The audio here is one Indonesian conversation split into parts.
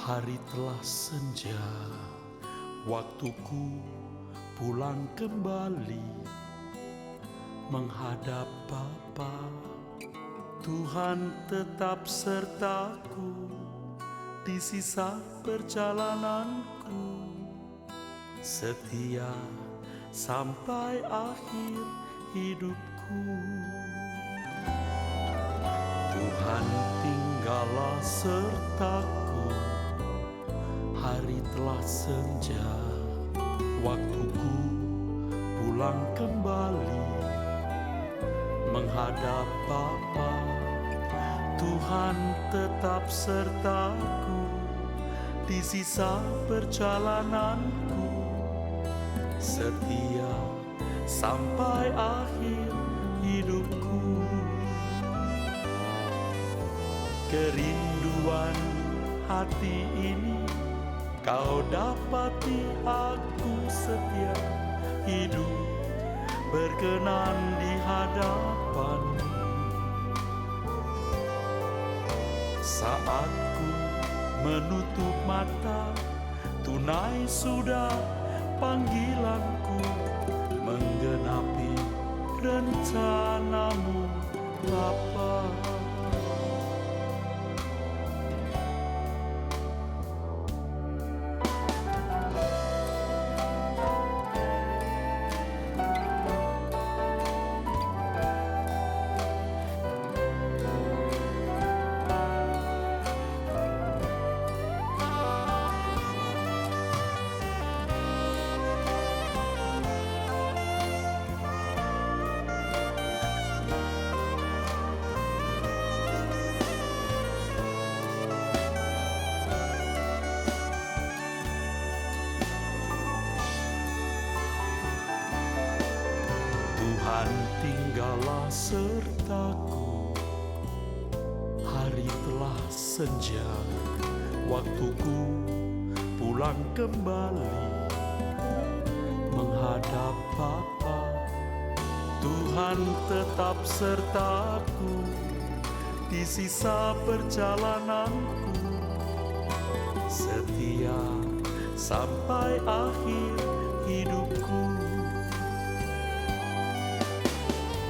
Hari telah senja, waktuku pulang kembali menghadap Bapa. Tuhan tetap sertaku di sisa perjalananku, setia sampai akhir hidupku. Tuhan tinggallah sertaku, hari telah senja, waktuku pulang kembali menghadap Bapa. Tuhan tetap sertaku di sisa perjalananku, setia sampai akhir hidupku. Kerinduan hati ini kau dapati, aku setia hidup berkenan di hadapan-Mu. Saat ku menutup mata, tunai sudah panggilanku, menggenapi rencana-Mu Bapa. Tuhan tinggallah sertaku, hari telah senja, waktuku pulang kembali menghadap Bapa. Tuhan tetap sertaku di sisa perjalananku, setia sampai akhir hidupku.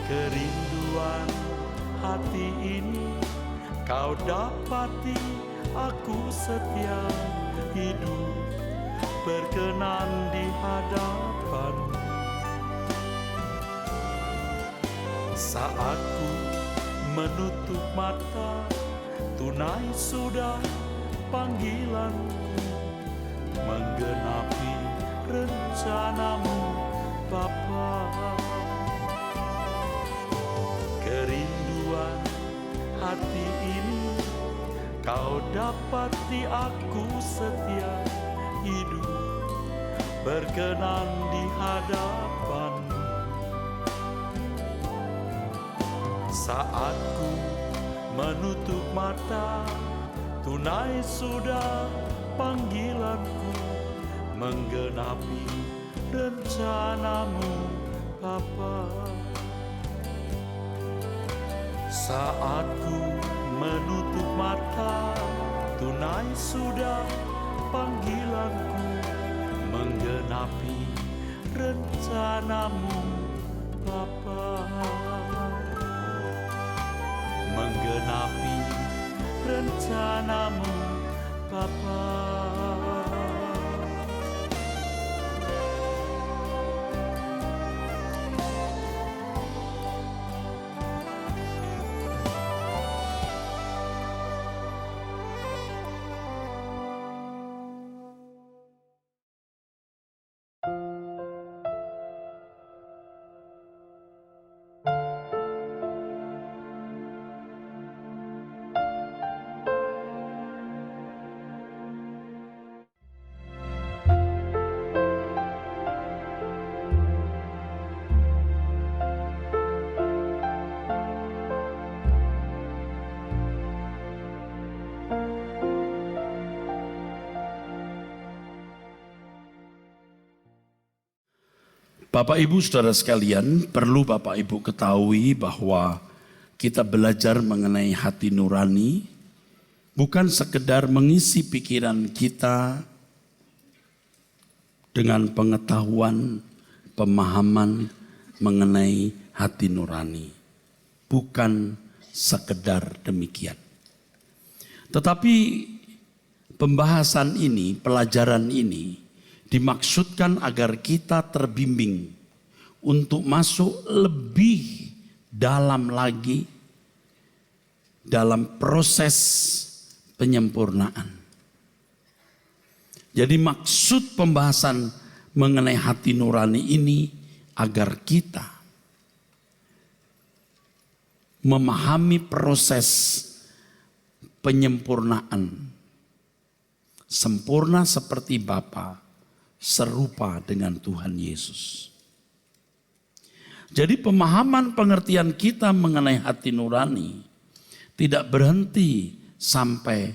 Kerinduan hati ini kau dapati, aku setia hidup berkenan di hadapan-Mu. Saat ku menutup mata, tunai sudah panggilan-Mu, menggenapi rencana-Mu Bapa. Kerinduan hati ini kau dapati, aku setia hidup berkenan di hadapan-Mu. Saat ku menutup mata, tunai sudah panggilanku, menggenapi rencana-Mu Bapa. Saat ku menutup mata, tunai sudah panggilanku, menggenapi rencana-Mu Bapa. Menggenapi rencana-Mu Bapa. Bapak Ibu Saudara sekalian, perlu Bapak Ibu ketahui bahwa kita belajar mengenai hati nurani, bukan sekedar mengisi pikiran kita dengan pengetahuan, pemahaman mengenai hati nurani. Bukan sekedar demikian. Tetapi pembahasan ini, pelajaran ini dimaksudkan agar kita terbimbing untuk masuk lebih dalam lagi dalam proses penyempurnaan. Jadi maksud pembahasan mengenai hati nurani ini agar kita memahami proses penyempurnaan. Sempurna seperti Bapa, serupa dengan Tuhan Yesus. Jadi pemahaman pengertian kita mengenai hati nurani tidak berhenti sampai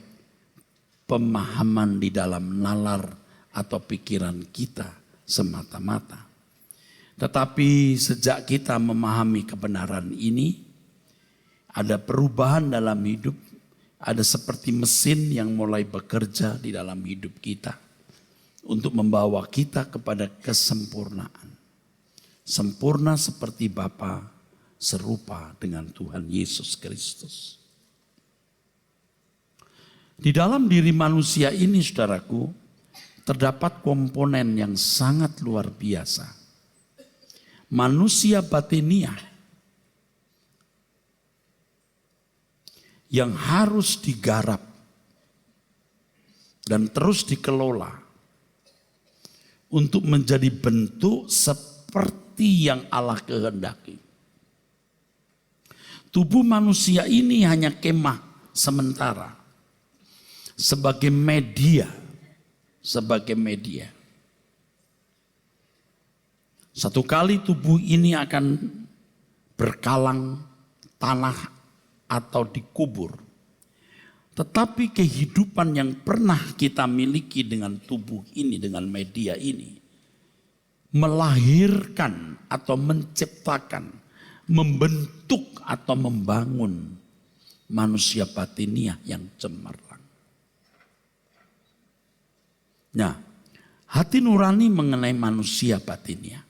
pemahaman di dalam nalar atau pikiran kita semata-mata. Tetapi sejak kita memahami kebenaran ini, ada perubahan dalam hidup, ada seperti mesin yang mulai bekerja di dalam hidup kita untuk membawa kita kepada kesempurnaan. Sempurna seperti Bapa, serupa dengan Tuhan Yesus Kristus. Di dalam diri manusia ini, saudaraku, terdapat komponen yang sangat luar biasa. Manusia batiniah yang harus digarap dan terus dikelola untuk menjadi bentuk seperti yang Allah kehendaki. Tubuh manusia ini hanya kemah sementara. Sebagai media. Satu kali tubuh ini akan berkalang tanah atau dikubur. Tetapi kehidupan yang pernah kita miliki dengan tubuh ini, dengan media ini, melahirkan atau menciptakan, membentuk atau membangun manusia batiniah yang cemerlang. Nah, hati nurani mengenai manusia batiniah.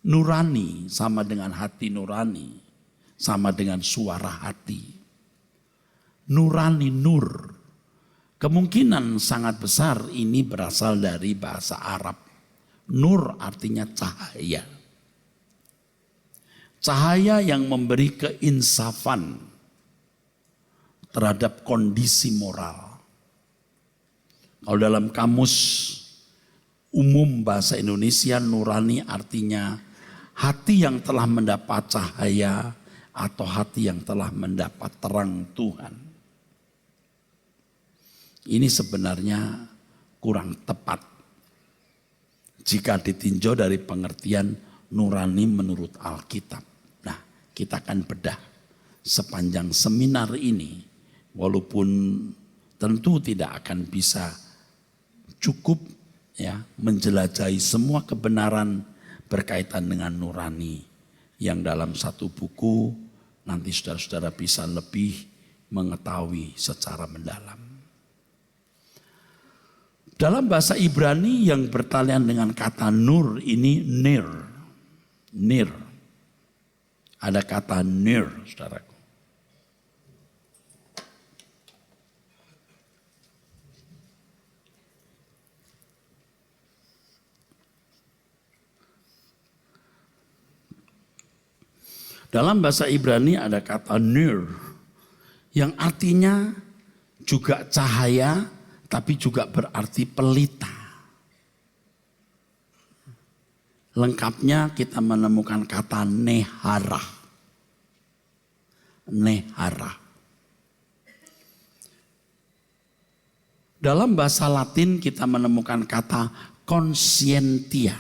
Nurani sama dengan hati nurani, sama dengan suara hati. Nurani, nur. Kemungkinan sangat besar ini berasal dari bahasa Arab. Nur artinya cahaya. Cahaya yang memberi keinsafan terhadap kondisi moral. Kalau dalam kamus umum bahasa Indonesia, nurani artinya hati yang telah mendapat cahaya atau hati yang telah mendapat terang Tuhan. Ini sebenarnya kurang tepat jika ditinjau dari pengertian nurani menurut Alkitab. Nah, kita akan bedah sepanjang seminar ini, walaupun tentu tidak akan bisa cukup ya menjelajahi semua kebenaran berkaitan dengan nurani yang dalam satu buku nanti saudara-saudara bisa lebih mengetahui secara mendalam. Dalam bahasa Ibrani yang bertalian dengan kata nur ini nir. Nir. Ada kata nir, saudaraku. Dalam bahasa Ibrani ada kata nur yang artinya juga cahaya tapi juga berarti pelita. Lengkapnya kita menemukan kata nehara. Nehara. Dalam bahasa Latin kita menemukan kata conscientia.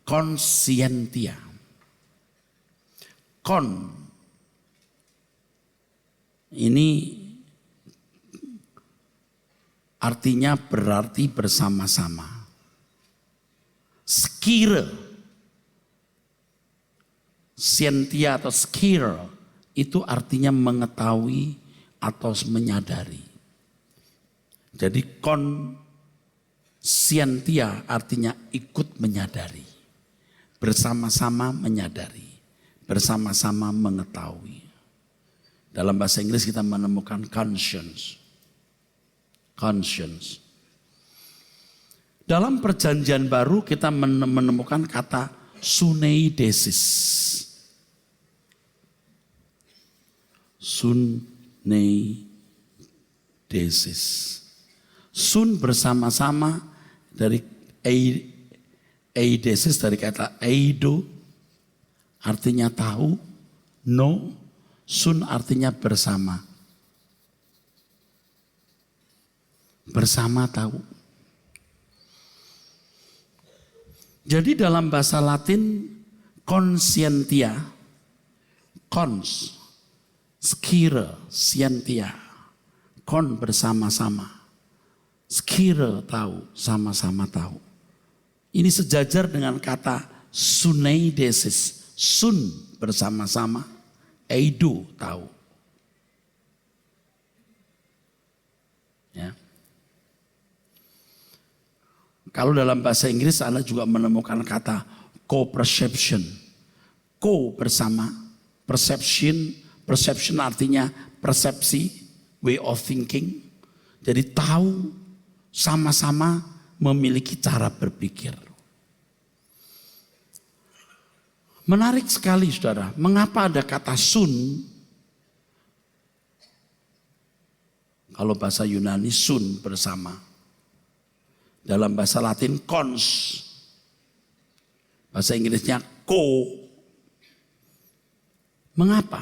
Conscientia. Kon ini artinya berarti bersama-sama. Skire, scientia atau skire itu artinya mengetahui, atau menyadari. Jadi konsientia artinya ikut menyadari. Bersama-sama menyadari. Bersama-sama mengetahui. Dalam bahasa Inggris kita menemukan conscience. Conscience. Dalam perjanjian baru kita menemukan kata suneidesis. Suneidesis. Sun bersama-sama dari eidesis dari kata eido artinya tahu, no, sun artinya bersama. Bersama tahu. Jadi dalam bahasa Latin conscientia, cons, scire, scientia, con bersama-sama, scire tahu, sama-sama tahu. Ini sejajar dengan kata suneidesis, sun bersama-sama, eido tahu. Ya. Kalau dalam bahasa Inggris Anda juga menemukan kata co-perception. Co bersama, perception artinya persepsi, way of thinking. Jadi tahu, sama-sama memiliki cara berpikir. Menarik sekali saudara, mengapa ada kata sun? Kalau bahasa Yunani sun bersama. Dalam bahasa Latin cons, bahasa Inggrisnya co. Mengapa?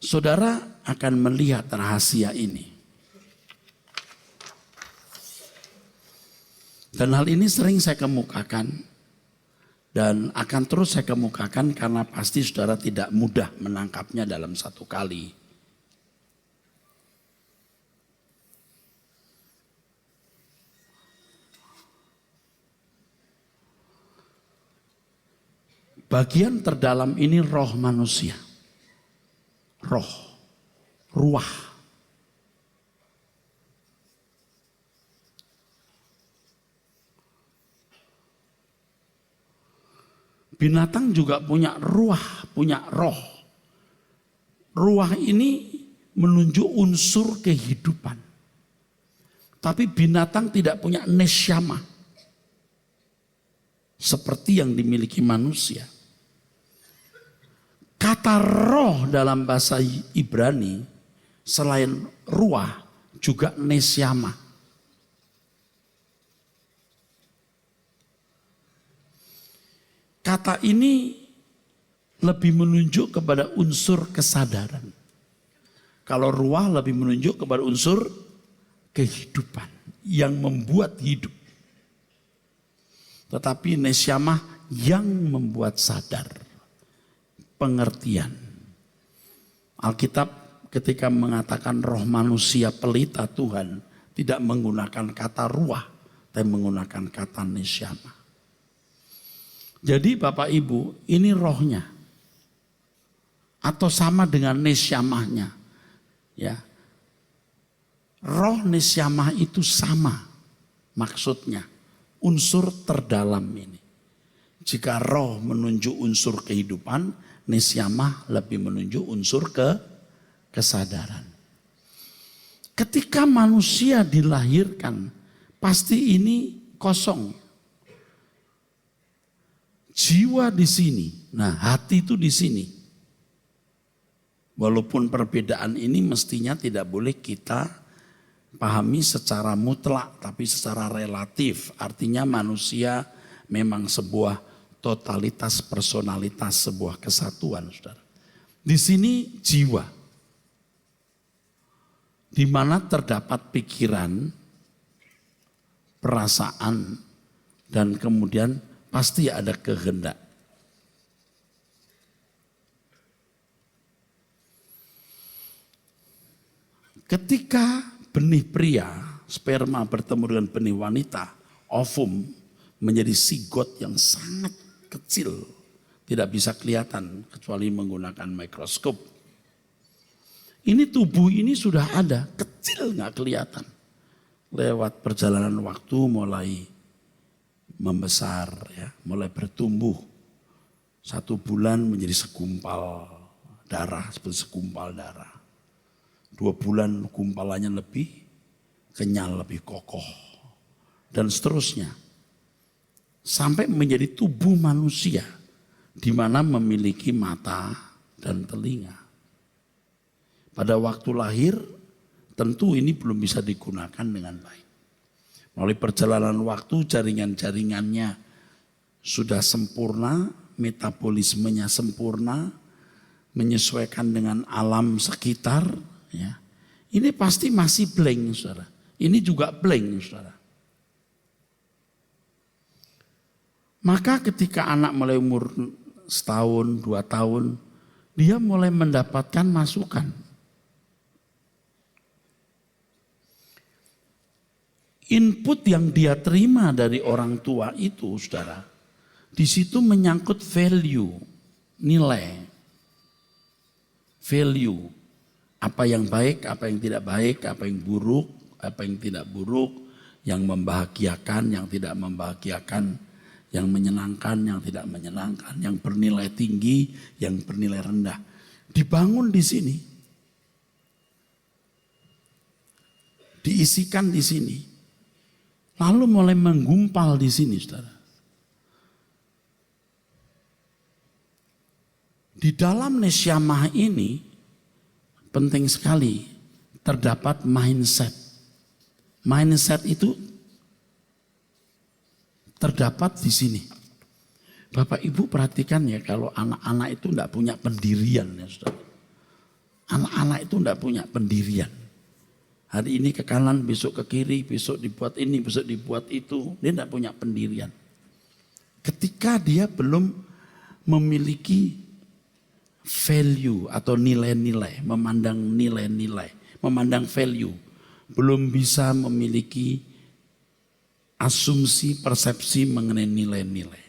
Saudara akan melihat rahasia ini. Dan hal ini sering saya kemukakan dan akan terus saya kemukakan karena pasti saudara tidak mudah menangkapnya dalam satu kali. Bagian terdalam ini roh manusia. Roh, ruah. Binatang juga punya ruah, punya roh. Ruah ini menunjuk unsur kehidupan. Tapi binatang tidak punya nesyama. Seperti yang dimiliki manusia. Kata roh dalam bahasa Ibrani selain ruah juga nesyama. Kata ini lebih menunjuk kepada unsur kesadaran. Kalau ruah lebih menunjuk kepada unsur kehidupan yang membuat hidup. Tetapi nesyamah yang membuat sadar. Pengertian. Alkitab ketika mengatakan roh manusia pelita Tuhan tidak menggunakan kata ruah, tapi menggunakan kata nesyamah. Jadi Bapak Ibu, ini rohnya. Atau sama dengan nesyamahnya. Ya. Roh nesyamah itu sama maksudnya. Unsur terdalam ini. Jika roh menunjuk unsur kehidupan, nesyamah lebih menunjuk unsur kesadaran. Ketika manusia dilahirkan, pasti ini kosong. Jiwa di sini, nah hati itu di sini. Walaupun perbedaan ini mestinya tidak boleh kita pahami secara mutlak, tapi secara relatif. Artinya manusia memang sebuah totalitas personalitas, sebuah kesatuan, saudara. Di sini jiwa, di mana terdapat pikiran, perasaan, dan kemudian pasti ada kehendak. Ketika benih pria, sperma bertemu dengan benih wanita, ovum menjadi sigot yang sangat kecil, tidak bisa kelihatan kecuali menggunakan mikroskop. Ini tubuh ini sudah ada, kecil nggak kelihatan. Lewat perjalanan waktu mulai membesar, ya, mulai bertumbuh. 1 bulan menjadi segumpal darah, seperti segumpal darah. 2 bulan gumpalannya lebih kenyal, lebih kokoh. Dan seterusnya. Sampai menjadi tubuh manusia, di mana memiliki mata dan telinga. Pada waktu lahir, tentu ini belum bisa digunakan dengan baik. Melalui perjalanan waktu, jaringan-jaringannya sudah sempurna, metabolismenya sempurna, menyesuaikan dengan alam sekitar. Ya. Ini pasti masih blank, saudara. Ini juga blank, saudara. Maka ketika anak mulai umur 1 tahun, 2 tahun, dia mulai mendapatkan masukan. Input yang dia terima dari orang tua itu, saudara, di situ menyangkut value, nilai, value, apa yang baik, apa yang tidak baik, apa yang buruk, apa yang tidak buruk, yang membahagiakan, yang tidak membahagiakan, yang menyenangkan, yang tidak menyenangkan, yang bernilai tinggi, yang bernilai rendah, dibangun di sini, diisikan di sini. Lalu mulai menggumpal di sini, saudara. Di dalam nesyamah ini penting sekali terdapat mindset. Mindset itu terdapat di sini. Bapak Ibu perhatikan ya, kalau anak-anak itu tidak punya pendirian, ya saudara. Anak-anak itu tidak punya pendirian. Hari ini ke kanan, besok ke kiri, besok dibuat ini, besok dibuat itu. Dia tidak punya pendirian. Ketika dia belum memiliki value atau nilai-nilai, memandang nilai-nilai, memandang value. Belum bisa memiliki asumsi, persepsi mengenai nilai-nilai.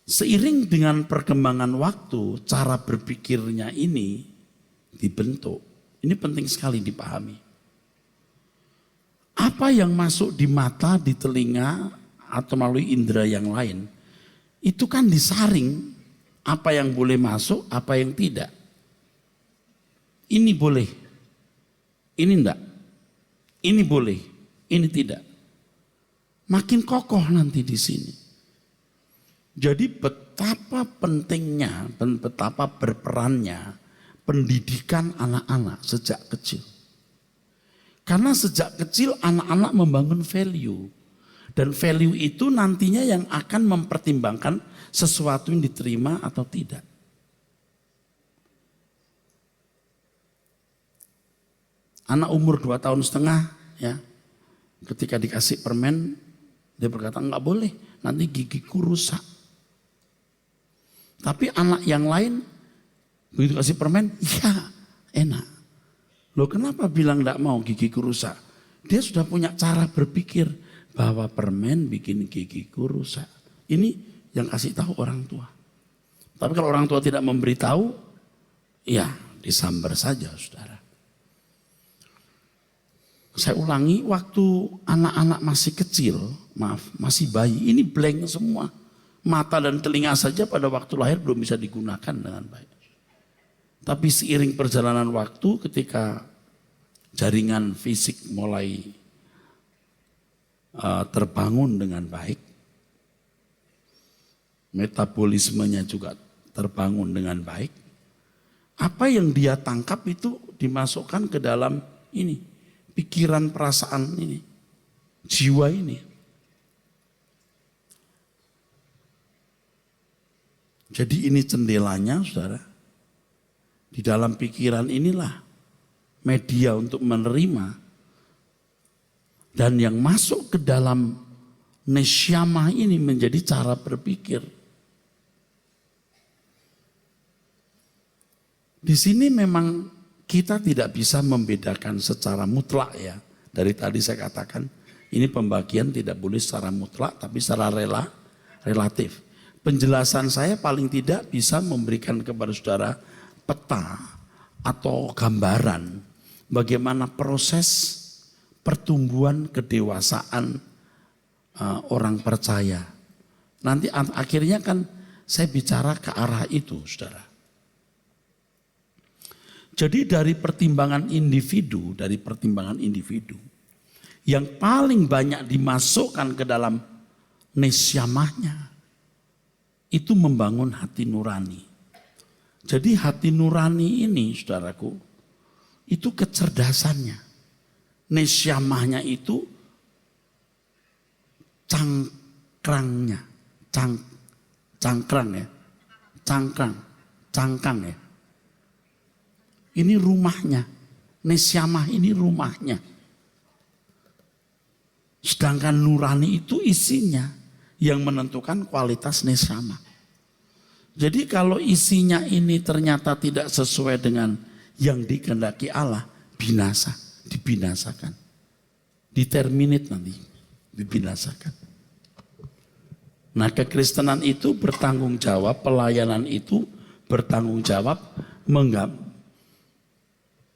Seiring dengan perkembangan waktu, cara berpikirnya ini dibentuk. Ini penting sekali dipahami. Apa yang masuk di mata, di telinga, atau melalui indera yang lain, itu kan disaring apa yang boleh masuk, apa yang tidak. Ini boleh, ini enggak. Ini boleh, ini tidak. Makin kokoh nanti di sini. Jadi betapa pentingnya dan betapa berperannya pendidikan anak-anak sejak kecil. Karena sejak kecil anak-anak membangun value. Dan value itu nantinya yang akan mempertimbangkan sesuatu yang diterima atau tidak. Anak umur 2,5 tahun, ya, ketika dikasih permen, dia berkata enggak boleh, nanti gigiku rusak. Tapi anak yang lain, begitu kasih permen, iya enak. Loh kenapa bilang enggak mau, gigiku rusak? Dia sudah punya cara berpikir bahwa permen bikin gigiku rusak. Ini yang kasih tahu orang tua. Tapi kalau orang tua tidak memberitahu, ya disambar saja, saudara. Saya ulangi, waktu anak-anak masih kecil, masih bayi, ini blank semua. Mata dan telinga saja pada waktu lahir belum bisa digunakan dengan baik. Tapi seiring perjalanan waktu, ketika jaringan fisik mulai terbangun dengan baik, metabolismenya juga terbangun dengan baik, apa yang dia tangkap itu dimasukkan ke dalam ini, pikiran, perasaan ini, jiwa ini. Jadi ini jendelanya, saudara. Di dalam pikiran inilah media untuk menerima, dan yang masuk ke dalam nesyamah ini menjadi cara berpikir. Di sini memang kita tidak bisa membedakan secara mutlak, ya. Dari tadi saya katakan ini pembagian tidak boleh secara mutlak tapi secara relatif. Penjelasan saya paling tidak bisa memberikan kepada saudara peta atau gambaran bagaimana proses pertumbuhan kedewasaan orang percaya. Nanti akhirnya kan saya bicara ke arah itu, saudara. Jadi dari pertimbangan individu, yang paling banyak dimasukkan ke dalam nesyamahnya, itu membangun hati nurani. Jadi hati nurani ini, saudaraku, itu kecerdasannya. Nesyamahnya itu cangkrangnya, cangkrang ya, cangkang ya. Ini rumahnya, nesyamah ini rumahnya. Sedangkan nurani itu isinya yang menentukan kualitas nesyamah. Jadi kalau isinya ini ternyata tidak sesuai dengan yang dikehendaki Allah, binasa, dibinasakan. Diterminate nanti, dibinasakan. Nah, kekristenan itu bertanggung jawab, pelayanan itu bertanggung jawab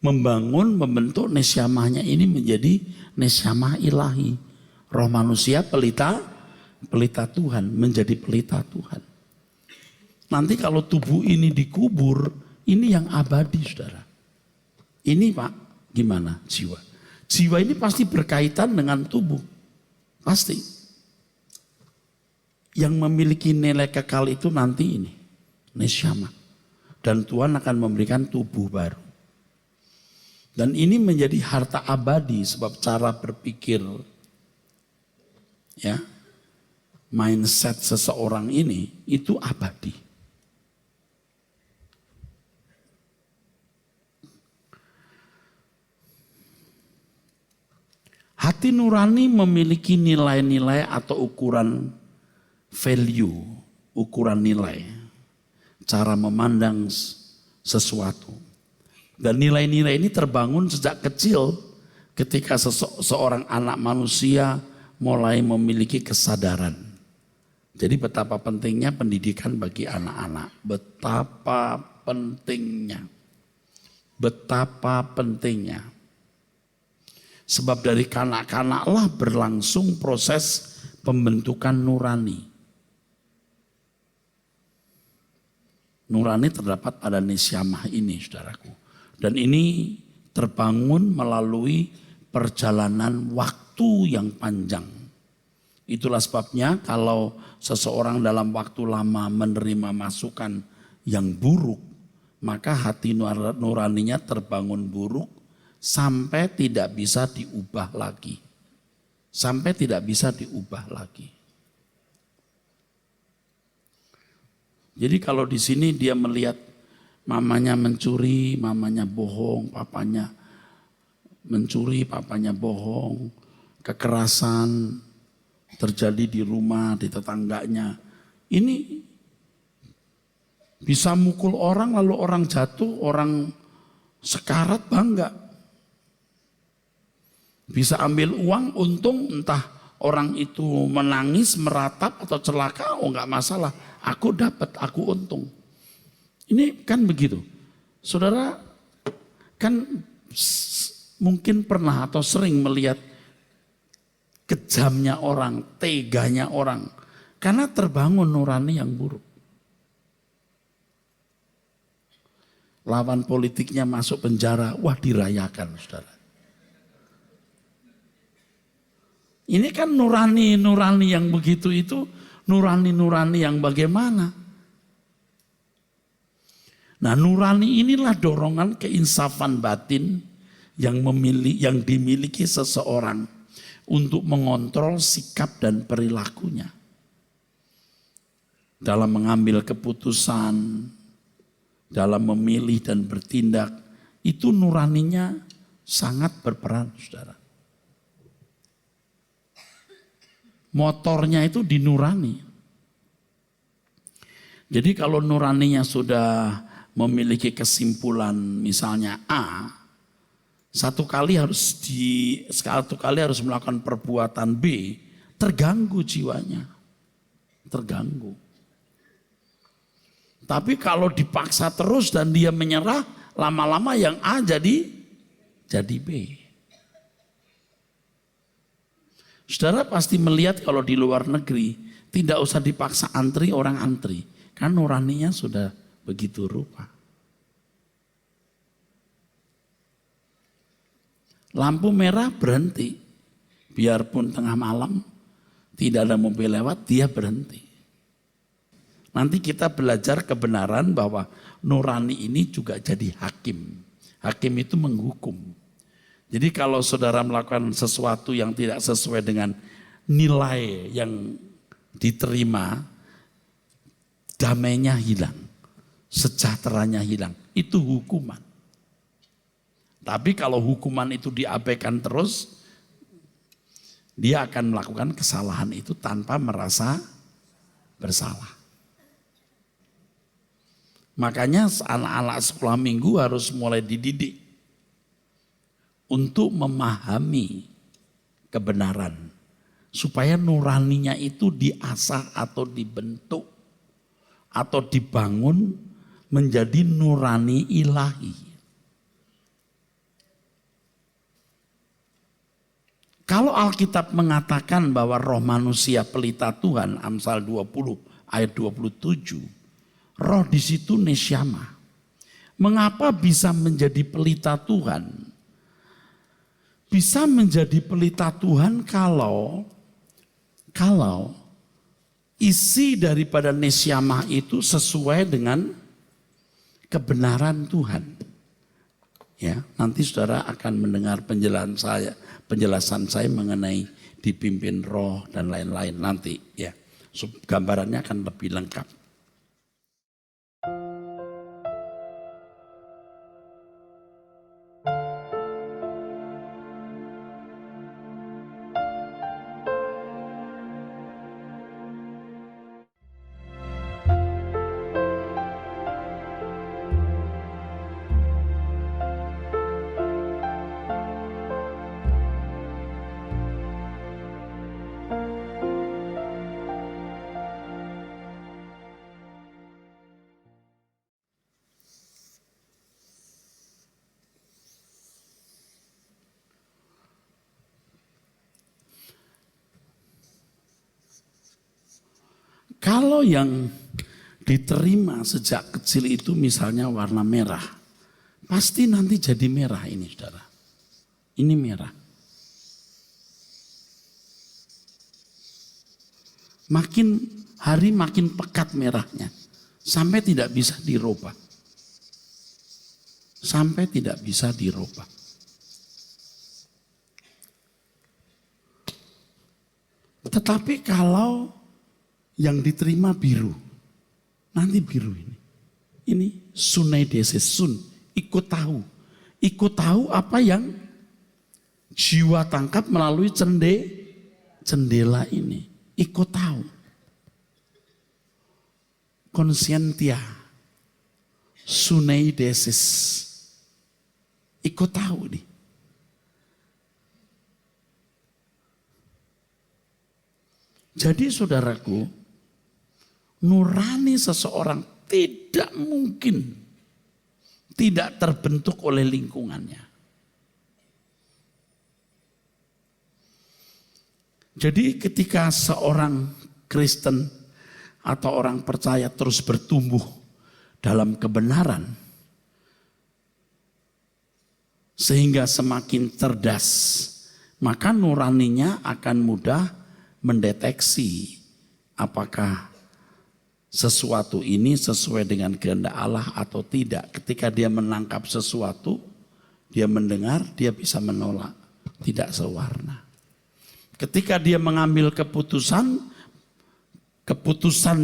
membangun, membentuk nesyamahnya ini menjadi nesyamah ilahi. Roh manusia pelita Tuhan, menjadi pelita Tuhan. Nanti kalau tubuh ini dikubur, ini yang abadi, saudara. Ini Pak, gimana jiwa? Jiwa ini pasti berkaitan dengan tubuh. Pasti. Yang memiliki nilai kekal itu nanti ini, nesyamah. Dan Tuhan akan memberikan tubuh baru. Dan ini menjadi harta abadi sebab cara berpikir, ya, mindset seseorang ini itu abadi. Hati nurani memiliki nilai-nilai atau ukuran value, ukuran nilai, cara memandang sesuatu. Dan nilai-nilai ini terbangun sejak kecil ketika seorang anak manusia mulai memiliki kesadaran. Jadi betapa pentingnya pendidikan bagi anak-anak. Betapa pentingnya. Betapa pentingnya. Sebab dari kanak-kanaklah berlangsung proses pembentukan nurani. Nurani terdapat pada nesyamah ini, saudaraku. Dan ini terbangun melalui perjalanan waktu yang panjang. Itulah sebabnya kalau seseorang dalam waktu lama menerima masukan yang buruk, maka hati nuraninya terbangun buruk sampai tidak bisa diubah lagi. Sampai tidak bisa diubah lagi. Jadi kalau di sini dia melihat mamanya mencuri, mamanya bohong, papanya mencuri, papanya bohong, kekerasan terjadi di rumah, di tetangganya. Ini bisa mukul orang lalu orang jatuh, orang sekarat bangga. Bisa ambil uang untung, entah orang itu menangis, meratap atau celaka, oh enggak masalah. Aku dapat, aku untung. Ini kan begitu. Saudara kan mungkin pernah atau sering melihat kejamnya orang, teganya orang. Karena terbangun nurani yang buruk. Lawan politiknya masuk penjara, wah dirayakan, saudara. Ini kan nurani yang begitu itu, nurani yang bagaimana? Nah, nurani inilah dorongan keinsafan batin yang dimiliki seseorang untuk mengontrol sikap dan perilakunya. Dalam mengambil keputusan, dalam memilih dan bertindak, itu nuraninya sangat berperan, saudara. Motornya itu dinurani. Jadi kalau nuraninya sudah memiliki kesimpulan misalnya A, satu kali harus melakukan perbuatan B, terganggu jiwanya. Terganggu. Tapi kalau dipaksa terus dan dia menyerah, Lama-lama yang A jadi B. Saudara pasti melihat kalau di luar negeri, tidak usah dipaksa antri, orang antri. Kan nuraninya sudah begitu rupa. Lampu merah berhenti. Biarpun tengah malam, tidak ada mobil lewat, dia berhenti. Nanti kita belajar kebenaran bahwa nurani ini juga jadi hakim. Hakim itu menghukum. Jadi kalau saudara melakukan sesuatu yang tidak sesuai dengan nilai yang diterima, damainya hilang, sejahteranya hilang. Itu hukuman. Tapi kalau hukuman itu diabaikan terus, dia akan melakukan kesalahan itu tanpa merasa bersalah. Makanya anak-anak sekolah minggu harus mulai dididik untuk memahami kebenaran. Supaya nuraninya itu diasah atau dibentuk atau dibangun menjadi nurani ilahi. Kalau Alkitab mengatakan bahwa roh manusia pelita Tuhan, Amsal 20 ayat 27, roh di situ nesyama. Mengapa bisa menjadi pelita Tuhan? Bisa menjadi pelita Tuhan kalau isi daripada nesyama itu sesuai dengan kebenaran Tuhan. Ya, nanti saudara akan mendengar penjelasan saya mengenai dipimpin roh dan lain-lain nanti ya. Gambarannya akan lebih lengkap. Kalau yang diterima sejak kecil itu misalnya warna merah, pasti nanti jadi merah ini saudara. Ini merah. Makin hari makin pekat merahnya, sampai tidak bisa dirubah. Sampai tidak bisa dirubah. Tetapi kalau yang diterima biru, nanti biru ini. Ini sunaidesis, ikut tahu. Ikut tahu apa yang jiwa tangkap melalui jendela ini. Ikut tahu. Konsientia, sunaidesis. Ikut tahu nih. Jadi saudaraku, nurani seseorang tidak mungkin tidak terbentuk oleh lingkungannya. Jadi ketika seorang Kristen atau orang percaya terus bertumbuh dalam kebenaran, sehingga semakin cerdas, maka nuraninya akan mudah mendeteksi apakah sesuatu ini sesuai dengan kehendak Allah atau tidak. Ketika dia menangkap sesuatu, dia mendengar, dia bisa menolak, tidak sewarna. Ketika dia mengambil keputusan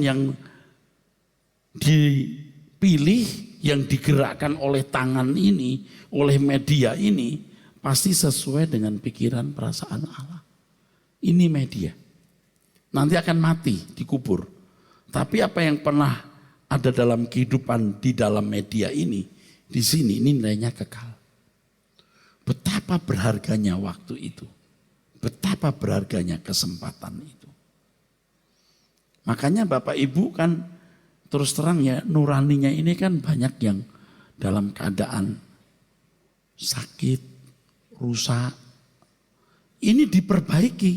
yang dipilih, yang digerakkan oleh tangan ini, oleh media ini, pasti sesuai dengan pikiran perasaan Allah. Ini media. Nanti akan mati, dikubur. Tapi apa yang pernah ada dalam kehidupan di dalam media ini, di sini ini nilainya kekal. Betapa berharganya waktu itu. Betapa berharganya kesempatan itu. Makanya Bapak Ibu kan terus terang ya, nuraninya ini kan banyak yang dalam keadaan sakit, rusak. Ini diperbaiki,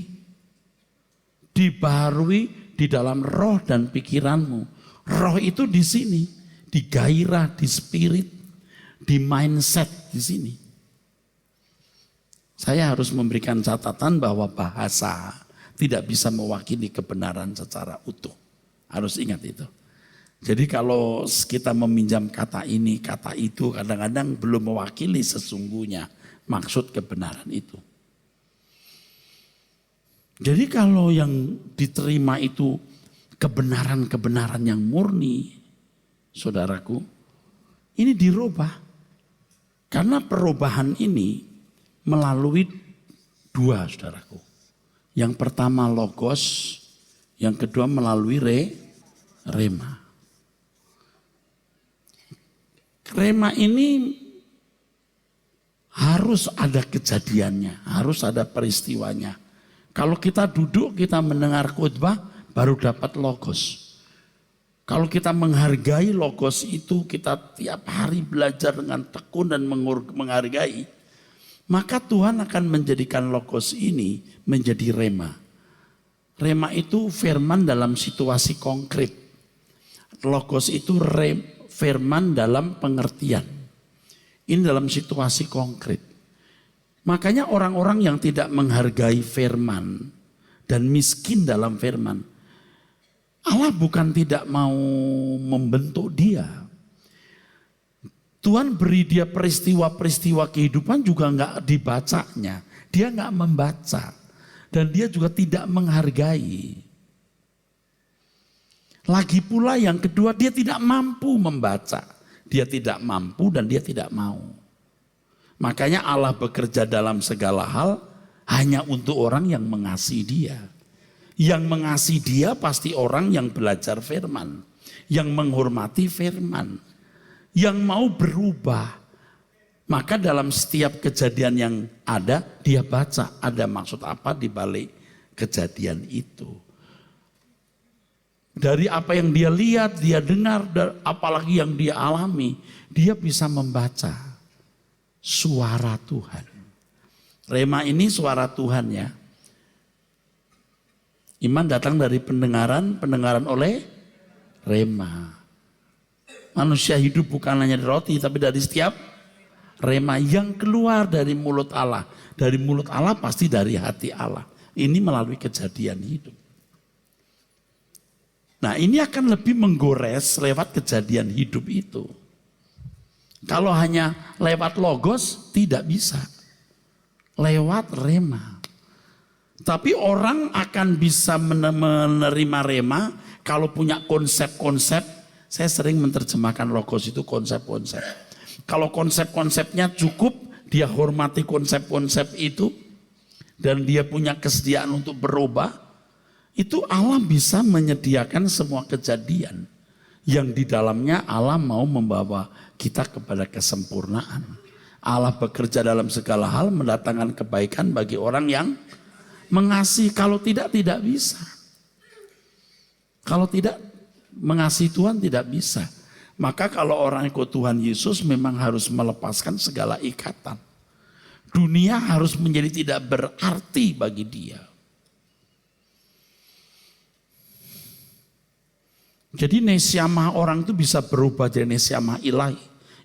dibaharui di dalam roh dan pikiranmu. Roh itu di sini, di gairah, di spirit, di mindset di sini. Saya harus memberikan catatan bahwa bahasa tidak bisa mewakili kebenaran secara utuh. Harus ingat itu. Jadi kalau kita meminjam kata ini, kata itu, kadang-kadang belum mewakili sesungguhnya maksud kebenaran itu. Jadi kalau yang diterima itu kebenaran-kebenaran yang murni, saudaraku, ini dirubah. Karena perubahan ini melalui dua, saudaraku. Yang pertama logos, yang kedua melalui rema. Rema ini harus ada kejadiannya, harus ada peristiwanya. Kalau kita duduk, kita mendengar khotbah, baru dapat logos. Kalau kita menghargai logos itu, kita tiap hari belajar dengan tekun dan menghargai, maka Tuhan akan menjadikan logos ini menjadi rema. Rema itu firman dalam situasi konkret. Logos itu firman dalam pengertian. Ini dalam situasi konkret. Makanya orang-orang yang tidak menghargai firman dan miskin dalam firman, Allah bukan tidak mau membentuk dia. Tuhan beri dia peristiwa-peristiwa kehidupan juga enggak dibacanya. Dia enggak membaca. Dan dia juga tidak menghargai. Lagi pula yang kedua, dia tidak mampu membaca. Dia tidak mampu dan dia tidak mau. Makanya Allah bekerja dalam segala hal hanya untuk orang yang mengasihi dia. Yang mengasihi dia pasti orang yang belajar firman. Yang menghormati firman. Yang mau berubah. Maka dalam setiap kejadian yang ada, dia baca ada maksud apa di balik kejadian itu. Dari apa yang dia lihat, dia dengar, apalagi yang dia alami, dia bisa membaca suara Tuhan. Rema ini suara Tuhan ya. Iman datang dari pendengaran, pendengaran oleh rema. Manusia hidup bukan hanya dari roti, tapi dari setiap rema yang keluar dari mulut Allah. Dari mulut Allah pasti dari hati Allah. Ini melalui kejadian hidup. Nah ini akan lebih menggores lewat kejadian hidup itu. Kalau hanya lewat logos tidak bisa. Lewat rema. Tapi orang akan bisa menerima rema kalau punya konsep-konsep. Saya sering menerjemahkan logos itu konsep-konsep. Kalau konsep-konsepnya cukup, dia hormati konsep-konsep itu. Dan dia punya kesediaan untuk berubah. Itu Allah bisa menyediakan semua kejadian. Yang di dalamnya Allah mau membawa kita kepada kesempurnaan. Allah bekerja dalam segala hal mendatangkan kebaikan bagi orang yang mengasihi. Kalau tidak, tidak bisa. Kalau tidak mengasihi Tuhan tidak bisa. Maka kalau orang ikut Tuhan Yesus memang harus melepaskan segala ikatan. Dunia harus menjadi tidak berarti bagi dia. Jadi nesyamah orang itu bisa berubah jadi nesyamah ilahi.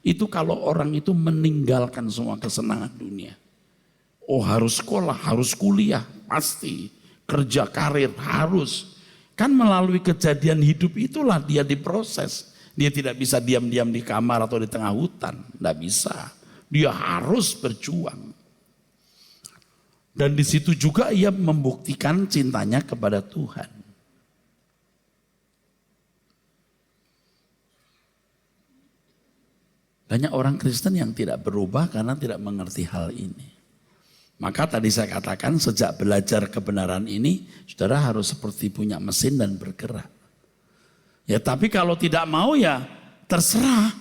Itu kalau orang itu meninggalkan semua kesenangan dunia. Oh harus sekolah, harus kuliah, pasti. Kerja karir, harus. Kan melalui kejadian hidup itulah dia diproses. Dia tidak bisa diam-diam di kamar atau di tengah hutan. Tidak bisa. Dia harus berjuang. Dan di situ juga ia membuktikan cintanya kepada Tuhan. Banyak orang Kristen yang tidak berubah karena tidak mengerti hal ini. Maka tadi saya katakan sejak belajar kebenaran ini, saudara harus seperti punya mesin dan bergerak. Ya tapi kalau tidak mau ya terserah.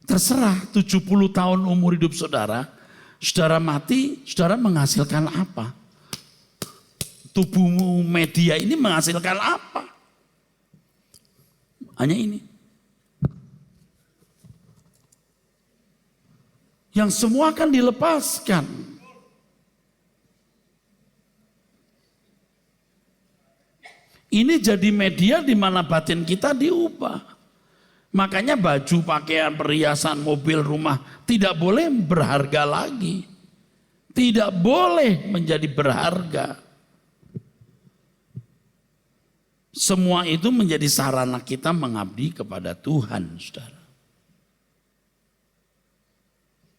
Terserah 70 tahun umur hidup saudara, saudara mati, saudara menghasilkan apa? Tubuhmu media ini menghasilkan apa? Hanya ini. Yang semua akan dilepaskan. Ini jadi media di mana batin kita diubah. Makanya baju, pakaian, perhiasan, mobil, rumah tidak boleh berharga lagi. Tidak boleh menjadi berharga. Semua itu menjadi sarana kita mengabdi kepada Tuhan, saudara.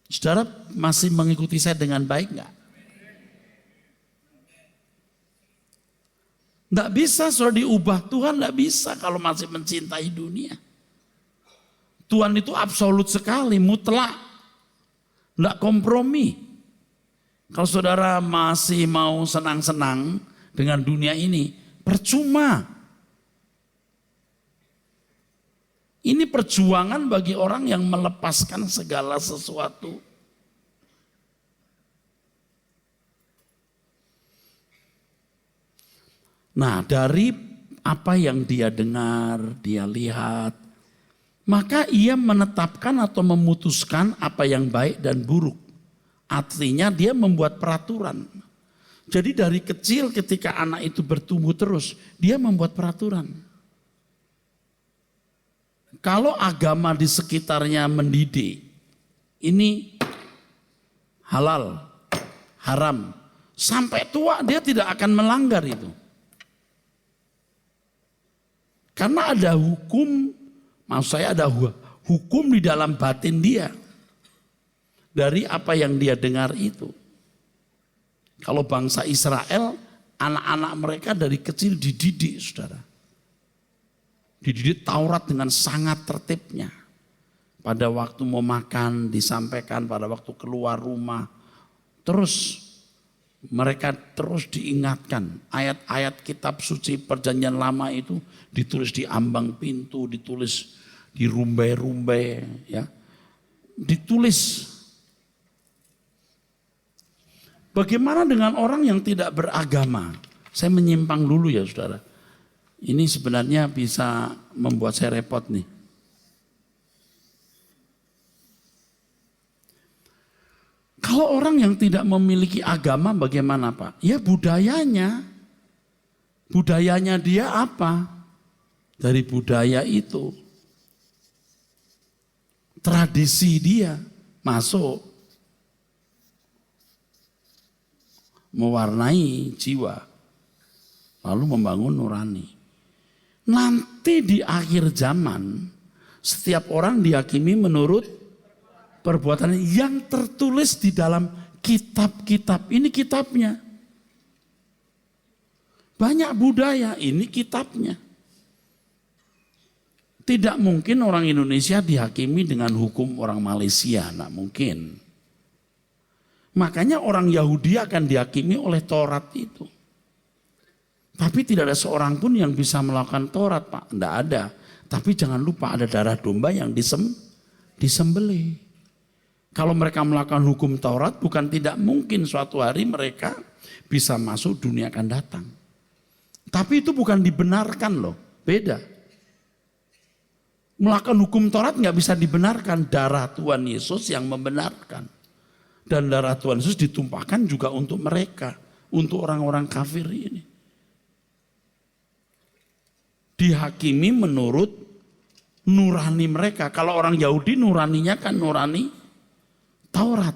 Saudara masih mengikuti saya dengan baik enggak? Enggak bisa, saudara, diubah Tuhan, enggak bisa kalau masih mencintai dunia. Tuhan itu absolut sekali, mutlak, enggak kompromi. Kalau saudara masih mau senang-senang dengan dunia ini, percuma. Ini perjuangan bagi orang yang melepaskan segala sesuatu. Nah, dari apa yang dia dengar, dia lihat, maka ia menetapkan atau memutuskan apa yang baik dan buruk. Artinya dia membuat peraturan. Jadi dari kecil ketika anak itu bertumbuh terus, dia membuat peraturan. Kalau agama di sekitarnya mendidik, ini halal, haram. Sampai tua dia tidak akan melanggar itu. Karena ada hukum, maksud saya ada hukum di dalam batin dia. Dari apa yang dia dengar itu. Kalau bangsa Israel, anak-anak mereka dari kecil dididik, saudara. Dididik Taurat dengan sangat tertibnya. Pada waktu mau makan disampaikan, pada waktu keluar rumah. Terus mereka terus diingatkan. Ayat-ayat kitab suci perjanjian lama itu ditulis di ambang pintu, ditulis di rumbai-rumbai, ya. Ditulis. Bagaimana dengan orang yang tidak beragama? Saya menyimpang dulu ya, saudara. Ini sebenarnya bisa membuat saya repot nih. Kalau orang yang tidak memiliki agama bagaimana, Pak? Ya budayanya. Budayanya dia apa? Dari budaya itu. Tradisi dia masuk. Mewarnai jiwa. Lalu membangun nurani. Nanti di akhir zaman, setiap orang dihakimi menurut perbuatan yang tertulis di dalam kitab-kitab. Ini kitabnya. Banyak budaya, ini kitabnya. Tidak mungkin orang Indonesia dihakimi dengan hukum orang Malaysia, tidak mungkin. Makanya orang Yahudi akan dihakimi oleh Taurat itu. Tapi tidak ada seorang pun yang bisa melakukan Taurat, Pak. Tidak ada. Tapi jangan lupa ada darah domba yang disembelih. Kalau mereka melakukan hukum Taurat, bukan tidak mungkin suatu hari mereka bisa masuk dunia akan datang. Tapi itu bukan dibenarkan loh, beda. Melakukan hukum Taurat nggak bisa dibenarkan, darah Tuhan Yesus yang membenarkan. Dan darah Tuhan Yesus ditumpahkan juga untuk mereka, untuk orang-orang kafir ini. Dihakimi menurut nurani mereka. Kalau orang Yahudi nuraninya kan nurani Taurat.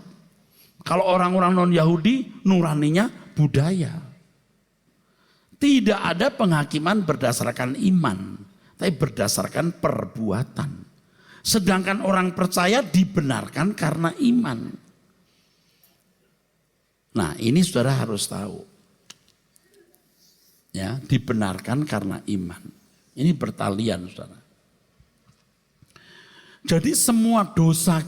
Kalau orang-orang non-Yahudi nuraninya budaya. Tidak ada penghakiman berdasarkan iman, tapi berdasarkan perbuatan. Sedangkan orang percaya dibenarkan karena iman. Nah, ini saudara harus tahu. Ya, dibenarkan karena iman. Ini bertalian, saudara. Jadi semua dosa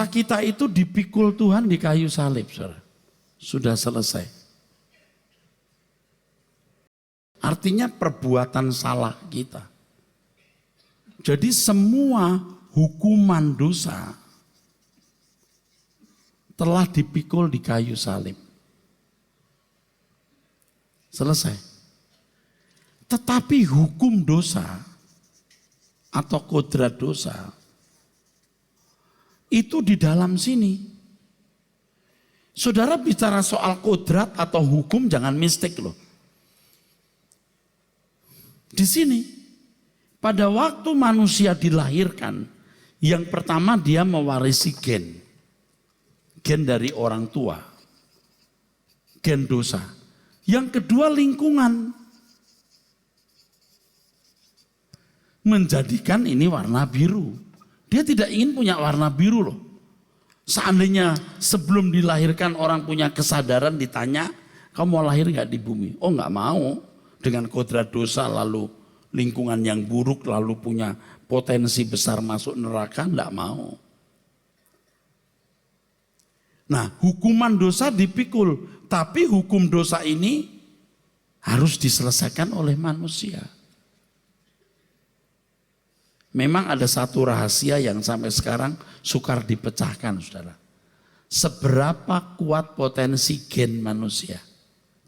kita itu dipikul Tuhan di kayu salib, saudara. Sudah selesai. Artinya perbuatan salah kita. Jadi semua hukuman dosa telah dipikul di kayu salib. Selesai. Tetapi hukum dosa atau kodrat dosa itu di dalam sini. Saudara bicara soal kodrat atau hukum jangan mistik loh. Di sini pada waktu manusia dilahirkan, yang pertama dia mewarisi gen dari orang tua, gen dosa. Yang kedua lingkungan, menjadikan ini warna biru. Dia tidak ingin punya warna biru loh. Seandainya sebelum dilahirkan orang punya kesadaran ditanya, kamu mau lahir gak di bumi? Oh gak mau, dengan kodrat dosa lalu lingkungan yang buruk lalu punya potensi besar masuk neraka, gak mau. Nah hukuman dosa dipikul, tapi hukum dosa ini harus diselesaikan oleh manusia. Memang ada satu rahasia yang sampai sekarang sukar dipecahkan, saudara. Seberapa kuat potensi gen manusia,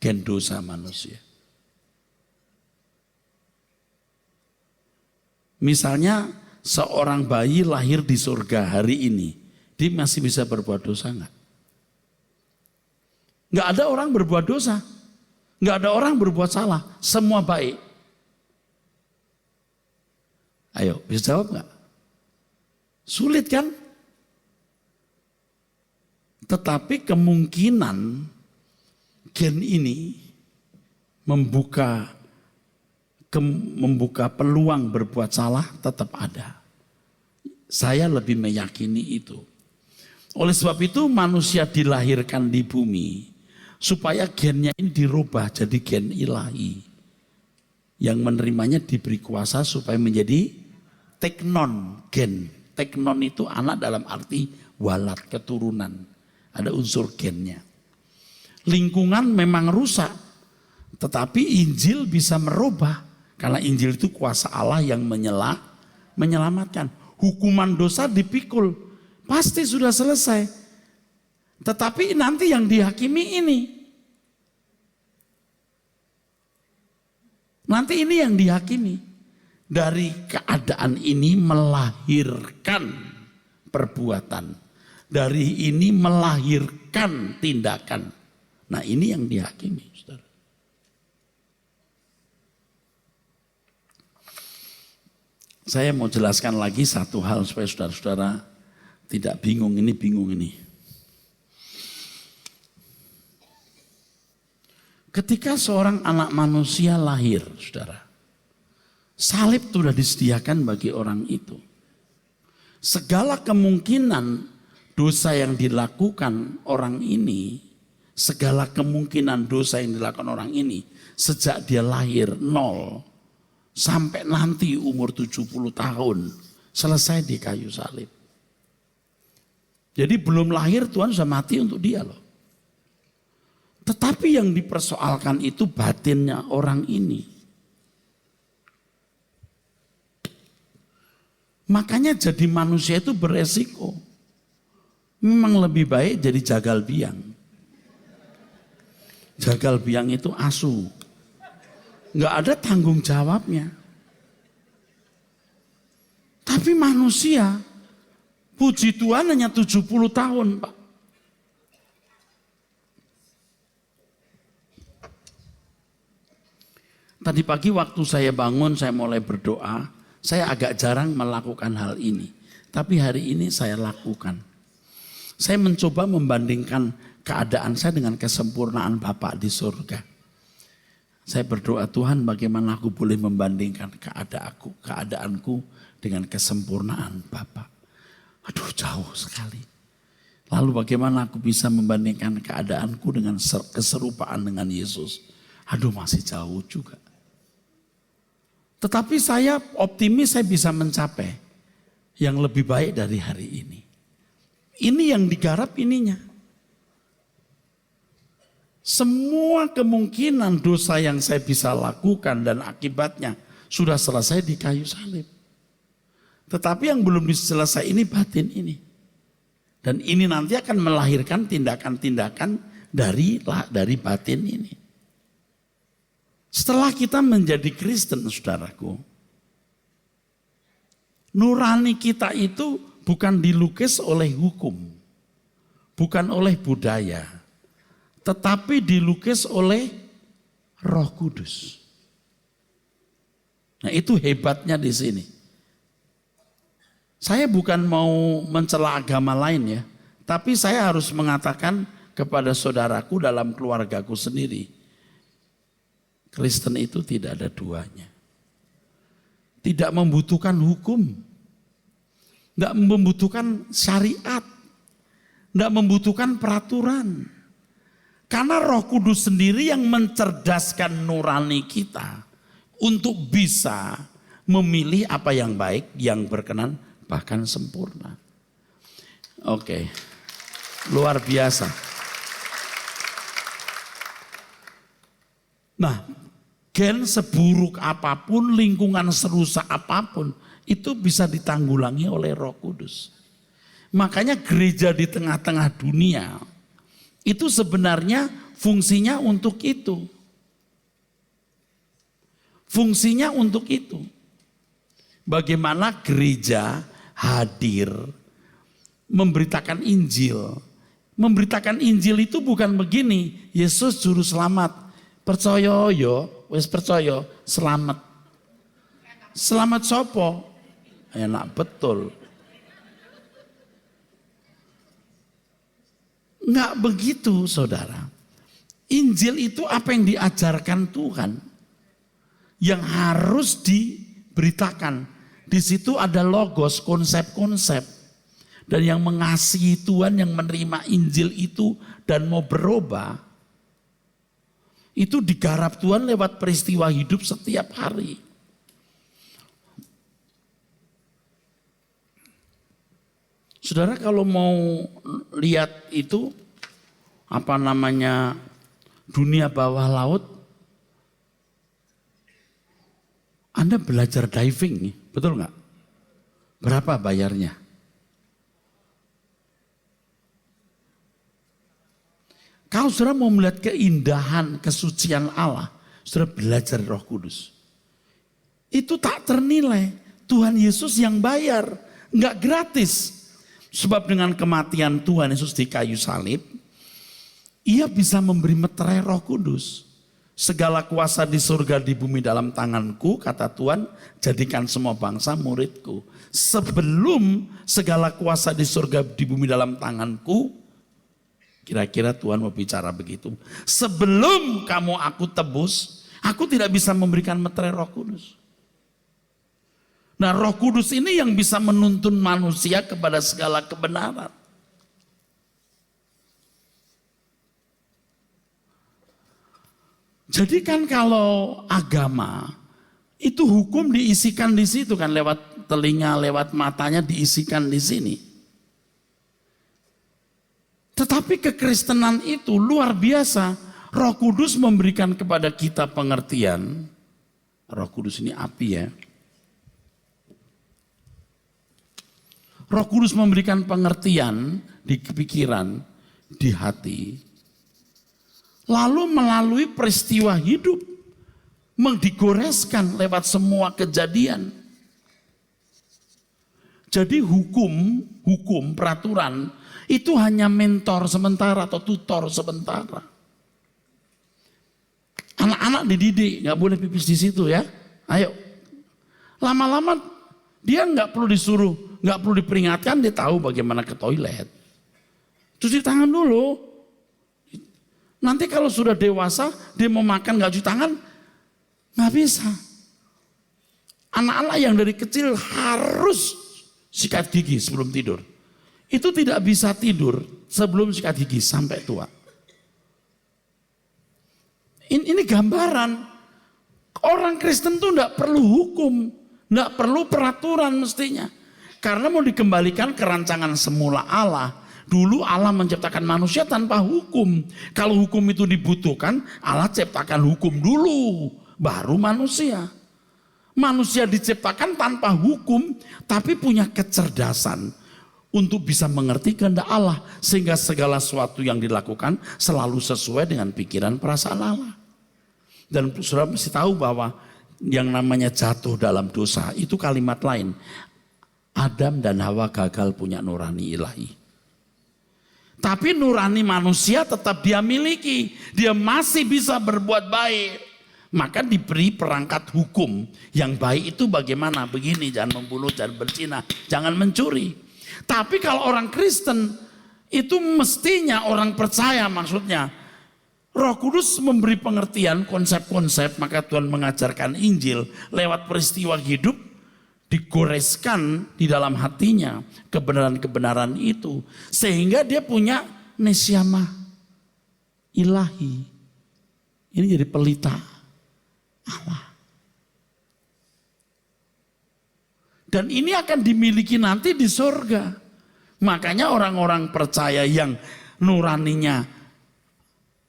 gen dosa manusia. Misalnya seorang bayi lahir di surga hari ini, dia masih bisa berbuat dosa enggak? Enggak ada orang berbuat dosa, enggak ada orang berbuat salah, semua baik. Ayo, bisa jawab enggak? Sulit kan? Tetapi kemungkinan gen ini membuka peluang berbuat salah tetap ada. Saya lebih meyakini itu. Oleh sebab itu manusia dilahirkan di bumi supaya gennya ini dirubah jadi gen ilahi. Yang menerimanya diberi kuasa supaya menjadi teknon gen. Teknon itu anak dalam arti walad, keturunan. Ada unsur gennya. Lingkungan memang rusak, tetapi Injil bisa merubah. Karena Injil itu kuasa Allah yang menyelamatkan. Hukuman dosa dipikul, pasti sudah selesai. Tetapi nanti yang dihakimi ini. Nanti ini yang dihakimi. Dari keadaan ini melahirkan perbuatan. Dari ini melahirkan tindakan. Nah ini yang dihakimi, saudara. Saya mau jelaskan lagi satu hal supaya saudara-saudara tidak bingung ini. Ketika seorang anak manusia lahir, saudara, salib sudah disediakan bagi orang itu. Segala kemungkinan dosa yang dilakukan orang ini, segala kemungkinan dosa yang dilakukan orang ini, sejak dia lahir 0, sampai nanti umur 70 tahun, selesai di kayu salib. Jadi belum lahir Tuhan sudah mati untuk dia loh. Tetapi yang dipersoalkan itu batinnya orang ini. Makanya jadi manusia itu beresiko. Memang lebih baik jadi jagal biang. Jagal biang itu asu. Enggak ada tanggung jawabnya. Tapi manusia, puji Tuhan hanya 70 tahun, Pak. Tadi pagi waktu saya bangun, saya mulai berdoa. Saya agak jarang melakukan hal ini. Tapi hari ini saya lakukan. Saya mencoba membandingkan keadaan saya dengan kesempurnaan Bapa di surga. Saya berdoa, Tuhan bagaimana aku boleh membandingkan keadaanku dengan kesempurnaan Bapa. Aduh jauh sekali. Lalu bagaimana aku bisa membandingkan keadaanku dengan keserupaan dengan Yesus. Aduh masih jauh juga. Tetapi saya optimis saya bisa mencapai yang lebih baik dari hari ini. Ini yang digarap ininya. Semua kemungkinan dosa yang saya bisa lakukan dan akibatnya sudah selesai di kayu salib. Tetapi yang belum selesai ini batin ini. Dan ini nanti akan melahirkan tindakan-tindakan dari batin ini. Setelah kita menjadi Kristen, saudaraku, Nurani kita itu bukan dilukis oleh hukum, bukan oleh budaya, tetapi dilukis oleh Roh Kudus. Nah, itu hebatnya di sini. Saya bukan mau mencela agama lain ya, tapi saya harus mengatakan kepada saudaraku dalam keluargaku sendiri, Kristen itu tidak ada duanya. Tidak membutuhkan hukum, tidak membutuhkan syariat, tidak membutuhkan peraturan. Karena Roh Kudus sendiri yang mencerdaskan nurani kita untuk bisa memilih apa yang baik, yang berkenan, bahkan sempurna. Oke, luar biasa. Nah, gen seburuk apapun, lingkungan serusak apapun, itu bisa ditanggulangi oleh Roh Kudus. Makanya gereja di tengah-tengah dunia, itu sebenarnya fungsinya untuk itu. Fungsinya untuk itu. Bagaimana gereja hadir, memberitakan Injil. Memberitakan Injil itu bukan begini, Yesus juru selamat. Percaya yo, wis percaya, selamat. Selamat sopo? Enak betul. Enggak begitu, saudara. Injil itu apa yang diajarkan Tuhan, yang harus diberitakan. Di situ ada logos, konsep-konsep. Dan yang mengasihi Tuhan, yang menerima Injil itu dan mau berubah, itu digarap Tuhan lewat peristiwa hidup setiap hari. Saudara kalau mau lihat itu, apa namanya, dunia bawah laut, Anda belajar diving nih, betul nggak? Berapa bayarnya? Kalau saudara mau melihat keindahan, kesucian Allah, saudara belajar Roh Kudus. Itu tak ternilai. Tuhan Yesus yang bayar, nggak gratis. Sebab dengan kematian Tuhan Yesus di kayu salib, Ia bisa memberi meterai Roh Kudus. Segala kuasa di surga di bumi dalam tanganku, kata Tuhan, jadikan semua bangsa muridku. Sebelum segala kuasa di surga di bumi dalam tanganku, kira-kira Tuhan mau bicara begitu. Sebelum kamu aku tebus, aku tidak bisa memberikan meterai Roh Kudus. Nah, Roh Kudus ini yang bisa menuntun manusia kepada segala kebenaran. Jadi kan kalau agama itu hukum diisikan di situ kan, lewat telinga, lewat matanya diisikan di sini. Tetapi kekristenan itu luar biasa. Roh Kudus memberikan kepada kita pengertian. Roh Kudus ini api ya. Roh Kudus memberikan pengertian di pikiran, di hati. Lalu melalui peristiwa hidup, digoreskan lewat semua kejadian. Jadi hukum, peraturan, itu hanya mentor sementara atau tutor sementara. Anak-anak dididik, nggak boleh pipis di situ ya. Ayo, lama-lama dia nggak perlu disuruh, nggak perlu diperingatkan, dia tahu bagaimana ke toilet. Cuci tangan dulu. Nanti kalau sudah dewasa, dia mau makan nggak cuci tangan, nggak bisa. Anak-anak yang dari kecil harus sikat gigi sebelum tidur. Itu tidak bisa tidur sebelum sikat gigi sampai tua. Ini gambaran. Orang Kristen tuh tidak perlu hukum, tidak perlu peraturan mestinya. Karena mau dikembalikan ke rancangan semula Allah. Dulu Allah menciptakan manusia tanpa hukum. Kalau hukum itu dibutuhkan, Allah ciptakan hukum dulu, baru manusia. Manusia diciptakan tanpa hukum, tapi punya kecerdasan untuk bisa mengerti kehendak Allah, sehingga segala sesuatu yang dilakukan selalu sesuai dengan pikiran perasaan Allah. Dan saudara mesti tahu bahwa yang namanya jatuh dalam dosa itu kalimat lain. Adam dan Hawa gagal punya nurani ilahi. Tapi nurani manusia tetap dia miliki. Dia masih bisa berbuat baik. Maka diberi perangkat hukum. Yang baik itu bagaimana? Begini, jangan membunuh, jangan berzina, jangan mencuri. Tapi kalau orang Kristen, itu mestinya orang percaya maksudnya. Roh Kudus memberi pengertian konsep-konsep, maka Tuhan mengajarkan Injil lewat peristiwa hidup, digoreskan di dalam hatinya kebenaran-kebenaran itu. Sehingga dia punya nesyama ilahi. Ini jadi pelita Allah. Dan ini akan dimiliki nanti di surga. Makanya orang-orang percaya yang nuraninya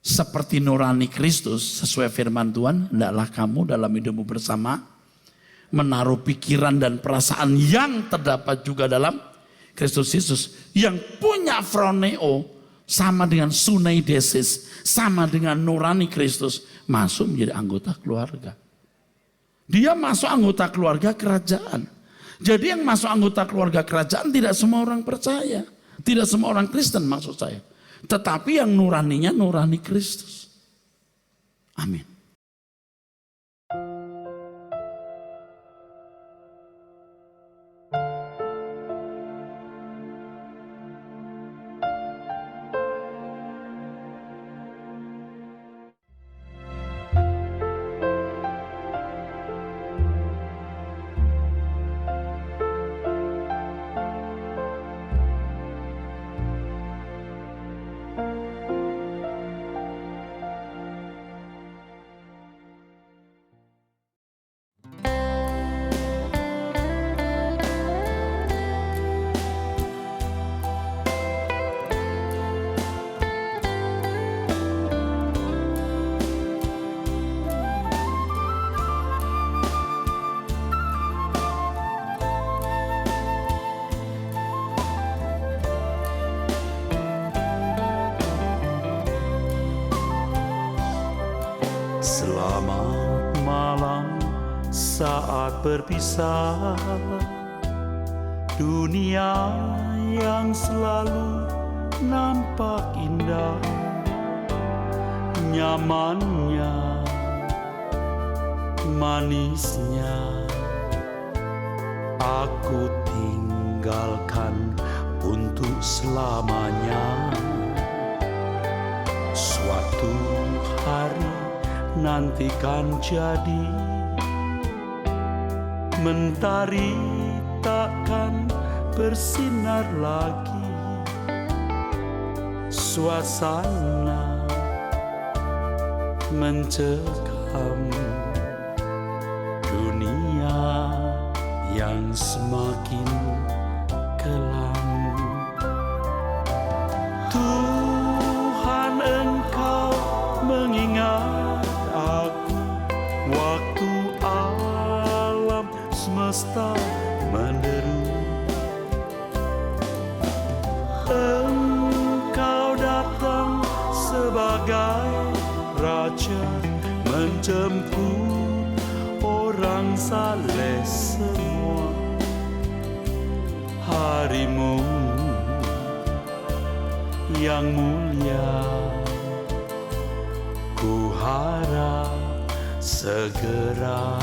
seperti nurani Kristus, sesuai firman Tuhan, hendaklah kamu dalam hidupmu bersama menaruh pikiran dan perasaan yang terdapat juga dalam Kristus Yesus, yang punya phroneo sama dengan suneidesis, sama dengan nurani Kristus, masuk menjadi anggota keluarga. Dia masuk anggota keluarga kerajaan. Jadi yang masuk anggota keluarga kerajaan tidak semua orang percaya, tidak semua orang Kristen maksud saya. Tetapi yang nuraninya nurani Kristus. Amin. Selamat malam saat berpisah, dunia yang selalu nampak indah, nyamannya, manisnya, aku tinggalkan untuk selamanya. Suatu hari nanti kan jadi, mentari takkan bersinar lagi, suasana mencekam, dunia yang semakin kelam. Tuhan, Engkau mengingat aku waktu alam semesta menderu. Engkau datang sebagai raja, menjemput orang saleh semua. Harimu yang mulia, ku harap segera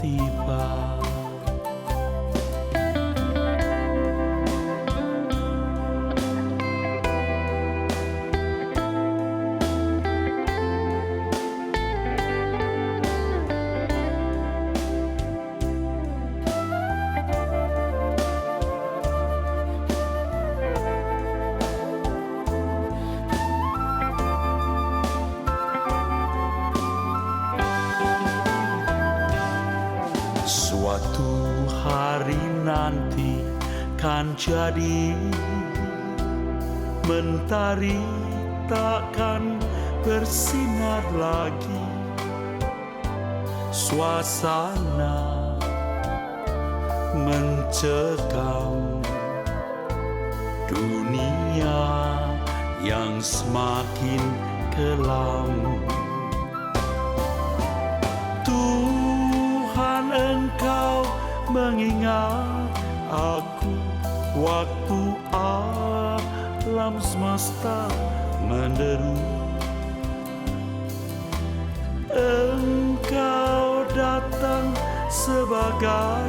tiba. Suatu hari nanti kan jadi, mentari takkan bersinar lagi, suasana mencekam, dunia yang semakin kelam. Tuhan, Engkau mengingat aku waktu alam semesta menderu. Engkau datang sebagai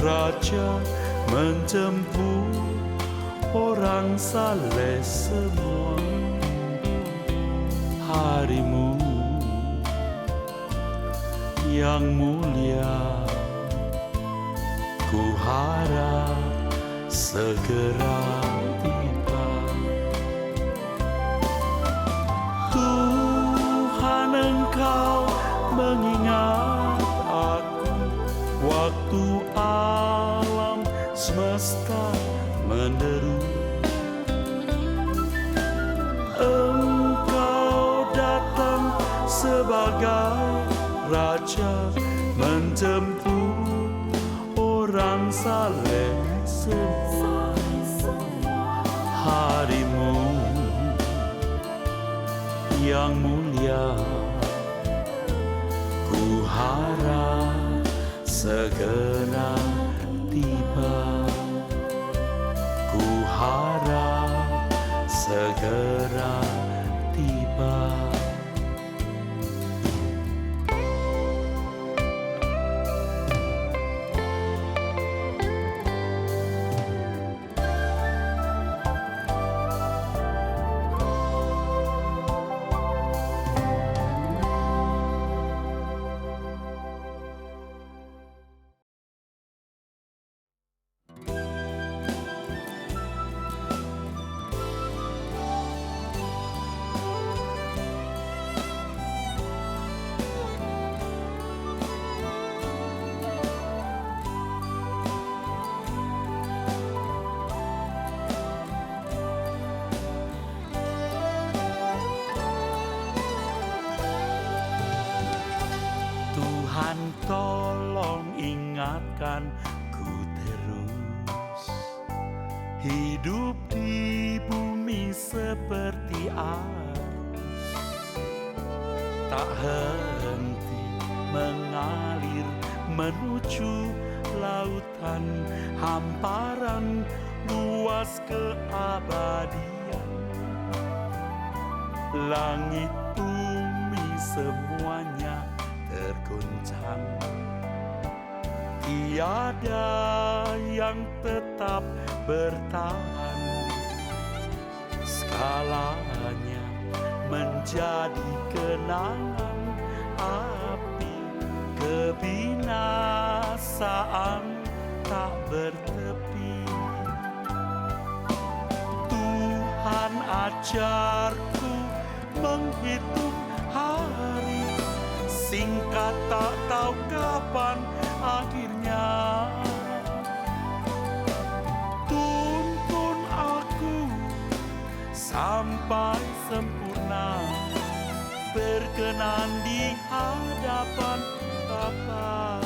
raja menjemput orang saleh semua. Harimu yang mulia, ku harap segera tiba. Tuhan, Engkau mengingat aku waktu alam semesta menderu. Engkau datang sebagai raja menjemput orang saleh semua. Harimu yang mulia, ku harap segera tiba. Ku harap segera tiba. Tuhan, tolong ingatkan ku terus. Hidup di bumi seperti arus, tak henti mengalir menuju lautan hamparan luas keabadian. Langit bumi semuanya terguncang, tiada yang tetap bertahan. Skalanya menjadi kenangan api, kebinasaan tak bertepi. Tuhan, ajarku menghitung hari, singkat tak tahu kapan akhirnya. Tuntun aku sampai sempurna, berkenan di hadapan Bapa.